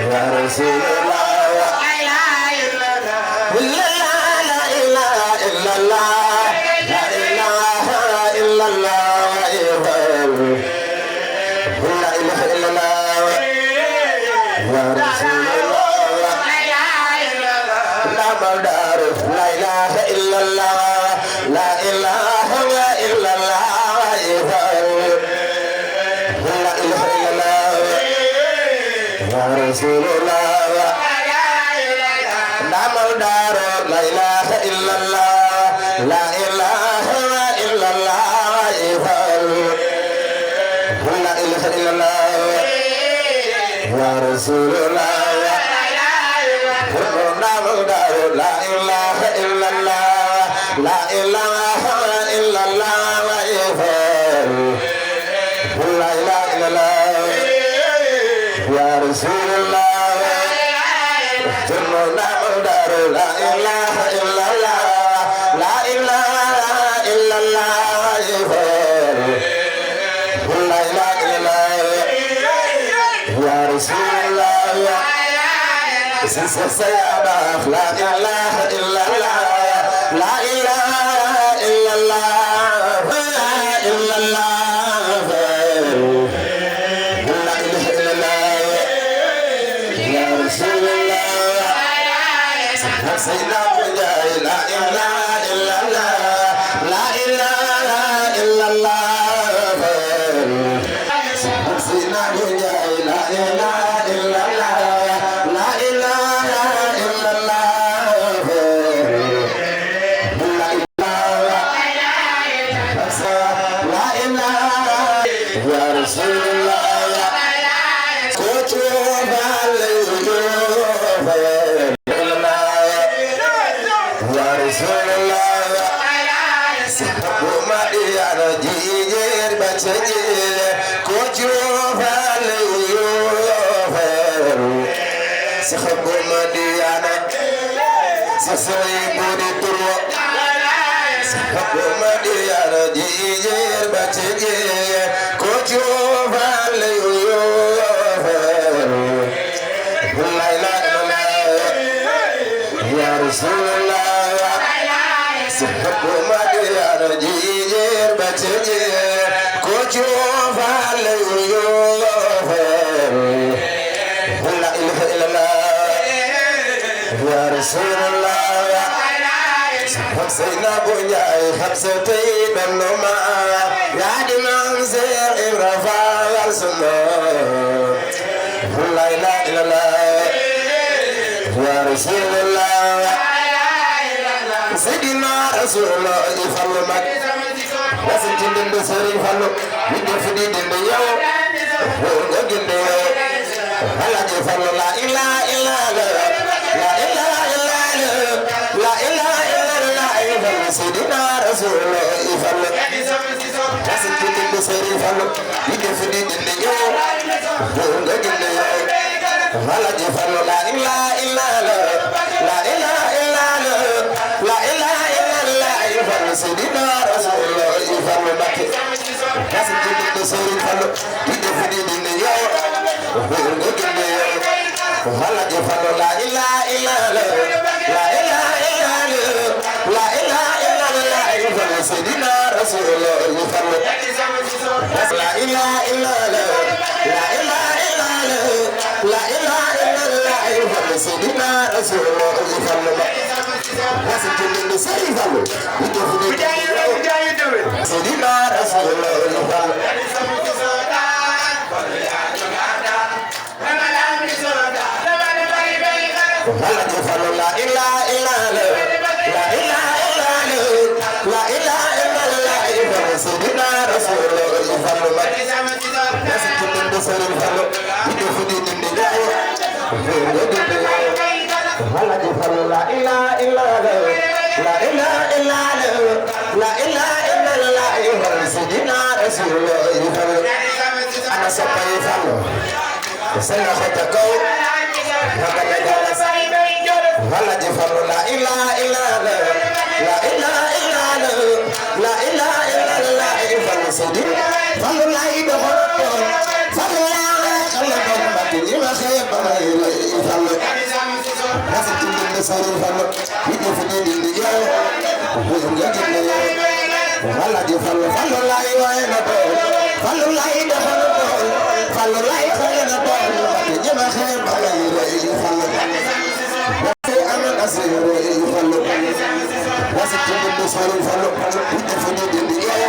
يا رسول الله لا إله إلا الله لا إله إلا الله لا إله إلا الله يا رسول الله لا مدار لا إله إلا الله لا إله إلا الله لا إله إلا الله يا رسول الله لا مدار لا إله إلا الله لا إله إلا الله لا إله إلا الله يا رسول الله لا مدار لا إله إلا الله لا إله إلا الله لا إله إلا الله يا رسول الله لا مدار لا إله إلا الله لا إله إلا الله لا إله إلا الله يا رسول الله سيدنا لا إله إلا الله لا إله إلا الله لا إلا الله لا إله إلا الله يا رسول الله سيدنا لا إله إلا الله لا إله إلا الله سيدنا لا إله إلا الله لا إله إلا الله لا إله يا رسول الله كتب يا رسول الله وما يا جيجر بتجي كتب سخبو مديانا سسوي بودي ترو سخبو مديانا جيجر بتجي كتب لا إله إلا الله يا رسول الله سخبو مديانا جيجر بتجي كتب لا إله إلا الله يا رسول الله سيدنا بنيا خمستين النما يا دمان زير إبرافا والسنة لا إله إلا الله يا رسول الله سيدنا رسول الله يفعل مك وسنتين دين بسرين فلو يدفني دين يو ورغن دين يو هلا جفر لا إله إلا الله لا إله إلا الله لا إله إلا الله سيدنا رسول الله يفعل وسنتين دين بسرين فلو يدفني دين يو ورغن دين يو هلا جفر لا إله إلا الله لا إله إلا الله لا إله إلا الله سيدنا رسول الله يفعل مك وسنتين دين بسرين فلو يدفني دين يو ولا جفر لا إله إلا الله لا إله إلا الله لا إله إلا الله سيدنا رسول الله يفعل لا إله إلا الله لا إله إلا الله لا إله إلا الله سيدنا رسول الله يفعل وسيدنا سيدنا رسول الله يفعل ولا جفر لا إله إلا الله لا إله إلا الله لا إله إلا الله سيدنا رسول الله يفعل وسيدنا بسرين فلو يدفني دين يو ولا جفر لا إله إلا الله لا إله إلا الله لا إله إلا الله سيدنا رسول الله يفعل أنا سبحان فلو سيدنا ختكو ولا جفر لا إله إلا الله لا إله إلا الله لا إله إلا الله سيدنا فلو لا يدخل فلو لا يخلق ما تجيب خير dindi Sëriñ Fallu ñu def di dindi yow nga ginde yow Alaaji Fallu Fallu laay waay na ko Fallu laay defal ko Fallu laay xëy na ko te ñema xeeb xalay rëy Fallu dafay amal asir rëy Fallu wasi ci dindi Sëriñ Fallu ñu def di dindi yow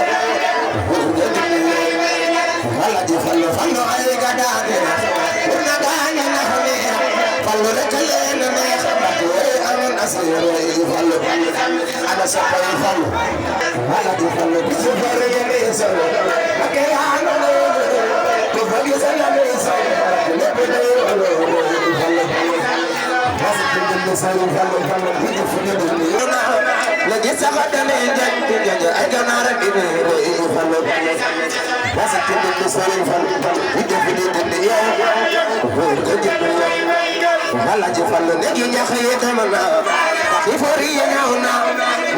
nga ginde yow Alaaji Fallu Fallu ay gadaade na gaaña na xame Fallu rek leen neex dafay amal asir rëy Fallu ana sapay Fallu Alaaji Fallu bi su bare yene solo akayana lo ko fagi sana le solo le pede lo Fallu wasi dindi Sëriñ Fallu Fallu bi fu ne dina la gis xatane jaj ay ganara bi Fallu wasi dindi Sëriñ Fallu bi fu ne dina yow ko jël Alaaji Fallu léegi ñax yi dem na ci fori yi ñëw na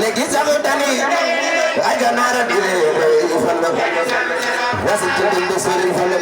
léegi sax dani ay ganara bi Fallu wasi dindi Sëriñ Fallu